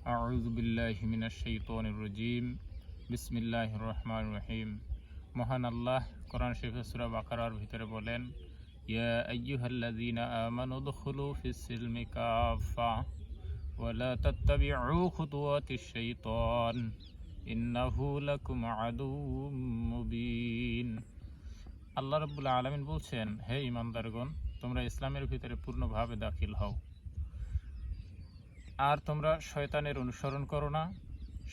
আউযু বিল্লাহি মিনাশ শাইতানির রাজিম। বিসমিল্লাহির রহমানির রহিম। মহান আল্লাহ কোরআন শরীফের সূরা বাকারার ভিতরে বলেন, ইয়া আইয়ুহাল্লাযীনা আমানু দুখুলু ফিস-সিলমি কাফা ওয়া লা তাত্তাবি'উ খুতুওয়াতিশ শাইতান ইন্নাহু লাকুম আদুউম মুবিন। আল্লাহ রাব্বুল আলামিন বলছেন, হে ঈমানদারগণ, তোমরা ইসলামের ভিতরে পূর্ণভাবে দাখিল হও, আর তোমরা শয়তানের অনুসরণ করো না,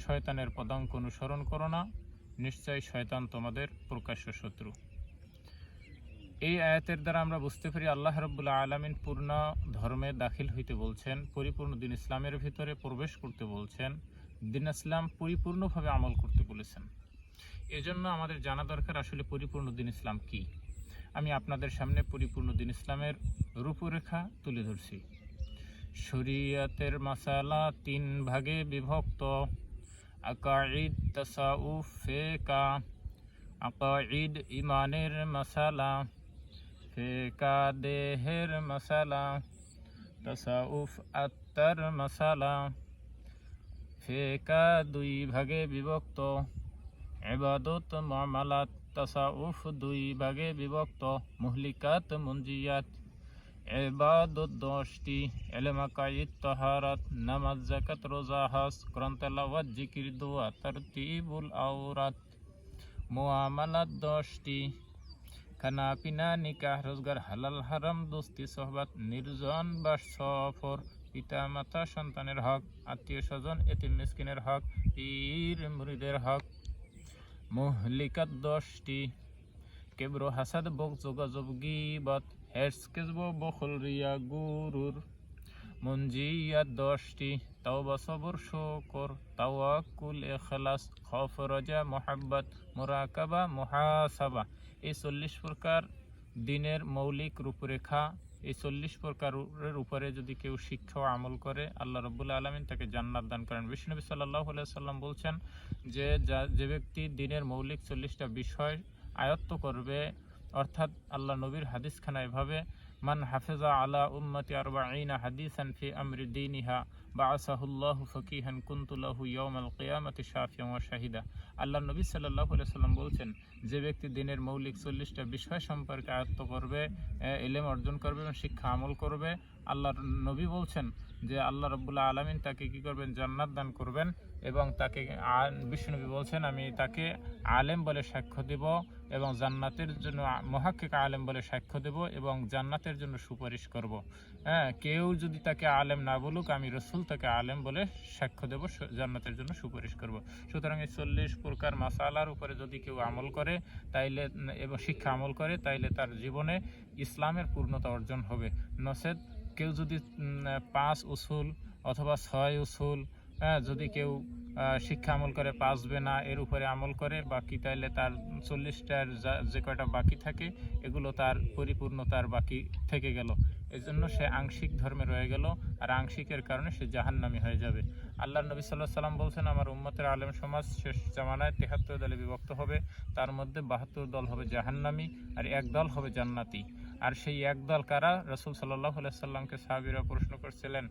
শয়তানের পদাঙ্ক অনুসরণ করো না, নিশ্চয়ই শয়তান তোমাদের প্রকাশ্য শত্রু। এই আয়াতের দ্বারা আমরা বুঝতে পারি আল্লাহ রাব্বুল আলামিন পূর্ণ ধর্মে দাখিল হইতে বলছেন, পরিপূর্ণ দিন ইসলামের ভিতরে প্রবেশ করতে বলছেন, দিন ইসলাম পরিপূর্ণভাবে আমল করতে বলেছেন। এজন্য আমাদের জানা দরকার আসলে পরিপূর্ণ দিন ইসলাম কি। আমি আপনাদের সামনে পরিপূর্ণ দিন ইসলামের রূপরেখা তুলে ধরছি। শরীয়তের মাসালা 3 ভাগে বিভক্ত। আকাঈদ, তাসাউফ, ফিকা। আকাঈদ ইমানের মাসালা, ফিকা দেহের মাসালা, তাসাউফ আত্মার মাসালা। ফিকা 2 ভাগে বিভক্ত। ইবাদত, মুআমালাত। তাসাউফ 2 ভাগে বিভক্ত। মুহলিকাত, মুনজিয়াত। ইবাদত 10টি, ইলম, আকাঈদ, তাহারাত, নামাজ, যাকাত, রোজা, হজ, কোরআন তেলাওয়াত, জিকির, দোয়া, তারতিবুল আওরাত। মুআমালাত 10টি, খানা পিনা, নিকাহ, রোজগার, হালাল হারাম, দোস্তি সোহবাত, নির্জন বা সফর, পিতা মাতা সন্তানের হক, আত্মীয় স্বজন, এতিম মিসকিনের হক, পীর মুরিদের হক। মুহলিকাত 10টি, কেবর, হাসাদ, বগজ, গজব, গীবত, হিরস, কিজব, বখল, রিয়া, গুরুর। মুনজিয়াত 10টি, তাওবা, সবর, শুকর, তাওয়াক্কুল, ইখলাস, খৌফ, রাজা, মুহাব্বত, মুরাকাবা, মুহাসাবা। এই 40 প্রকার দিনের মৌলিক রূপরেখা। এই 40 প্রকারের উপরে যদি কেউ শিক্ষা ও আমল করে, আল্লাহ রাব্বুল আলামিন তাকে জান্নাত দান করেন। বিশ্বনবী সাল্লাল্লাহু আলাইহি সাল্লাম বলছেন যে ব্যক্তি দিনের মৌলিক 40টা বিষয় আয়ত্ত করবে, অর্থাৎ আল্লাহ নবীর হাদিসখানা এভাবে, মান হাফিজা আলা উম্মতি 40 হাদিসান ফি আমরি দীনিহা বাআসাহুল্লাহু ফাকিহান কুনতু লাহু ইয়াউমাল কিয়ামাতি শাফিয়ান ওয়া শাহিদা। আল্লাহ নবী সাল্লাল্লাহু আলাইহি সাল্লাম বলছেন, যে ব্যক্তি দিনের মৌলিক 40টা বিষয় সম্পর্কে আয়ত্ত করবে, ইলম অর্জন করবে এবং শিক্ষা আমল করবে, আল্লাহর নবী বলছেন যে আল্লাহ রাব্বুল আলামিন তাকে কি করবেন? জান্নাত দান করবেন। এবং তাকে বিশ্বনবী বলছেন, আমি তাকে আলেম বলে সাক্ষ্য দেব এবং জান্নাতের জন্য মুহাক্কিক আলেম বলে সাক্ষ্য দেব এবং জান্নাতের জন্য সুপারিশ করব। কেউ যদি তাকে আলেম না বলুক, আমি রসুল তাকে আলেম বলে সাক্ষ্য দেব, জান্নাতের জন্য সুপারিশ করব। সুতরাং এই 40 প্রকার মাসালার উপরে যদি কেউ আমল করে তাইলে এবং শিক্ষা আমল করে, তাইলে তার জীবনে ইসলামের পূর্ণতা অর্জন হবে। নচেত কেউ যদি 5 উসুল অথবা 6 উসুল যদি কেউ শিক্ষা আমল করে, 5 বেনা এর উপরে আমল করে বাকি, তাইলে তার 40টার যে কয়টা বাকি থাকে এগুলো তার পরিপূর্ণতার বাকি থেকে গেল। এই জন্য সে আংশিক ধর্মে রয়ে গেল, আর আংশিকের কারণে সে জাহান্নামী হয়ে যাবে। আল্লাহ নবী সাল্লাল্লাহু আলাইহি সাল্লাম বলছেন, আমার উম্মতের আলেম সমাজ শেষ জামানায় 73 দলে বিভক্ত হবে, তার মধ্যে 72 দল হবে জাহান্নামী আর 1 দল হবে জান্নাতি। আর সেই 1 দল কারা? রাসূল সাল্লাল্লাহু আলাইহি সাল্লামকে সাহাবীরা প্রশ্ন করছিলেন,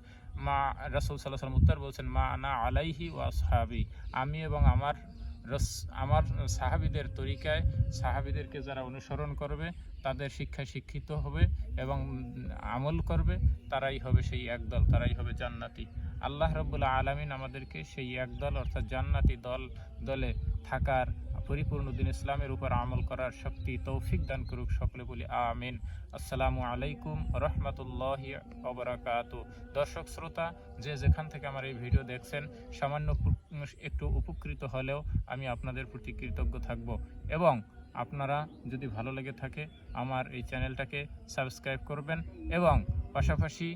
মা রাসূল সাল্লাল্লাহু আলাইহি সাল্লাম উত্তর বলছেন, মা আনা আলাইহি ওয়া আসহাবি, আমি এবং আমার সাহাবীদের তরিকায়, সাহাবীদেরকে যারা অনুসরণ করবে, তাদের শিক্ষায় শিক্ষিত হবে এবং আমল করবে, তারাই হবে সেই 1 দল, তারাই হবে জান্নাতি। আল্লাহ রাব্বুল আলামিন আমাদেরকে সেই 1 দল অর্থাৎ জান্নাতি দলে থাকার, পরিপূর্ণ দিন ইসলামের উপর আমল করার শক্তি তৌফিক দান করুক। সকলে বলি আমিন। আসসালামু আলাইকুম রাহমাতুল্লাহি ওয়া বারাকাতুহু। দর্শক শ্রোতা, যে যেখান থেকে আমার এই ভিডিও দেখছেন, সামান্য একটু উপকৃত হলেও আমি আপনাদের প্রতি কৃতজ্ঞ থাকব। এবং আপনারা যদি ভালো লেগে থাকে আমার এই চ্যানেলটাকে সাবস্ক্রাইব করবেন এবং পাশাপাশি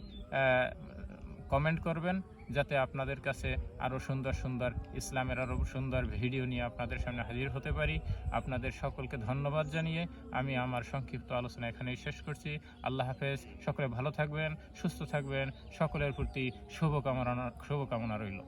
কমেন্ট করবেন, যাতে আপনাদের কাছে আরও সুন্দর সুন্দর ইসলামের আরও সুন্দর ভিডিও নিয়ে আপনাদের সামনে হাজির হতে পারি। আপনাদের সকলকে ধন্যবাদ জানিয়ে আমি আমার সংক্ষিপ্ত আলোচনা এখানেই শেষ করছি। আল্লাহ হাফেজ। সকলে ভালো থাকবেন, সুস্থ থাকবেন। সকলের প্রতি শুভকামনা রইল।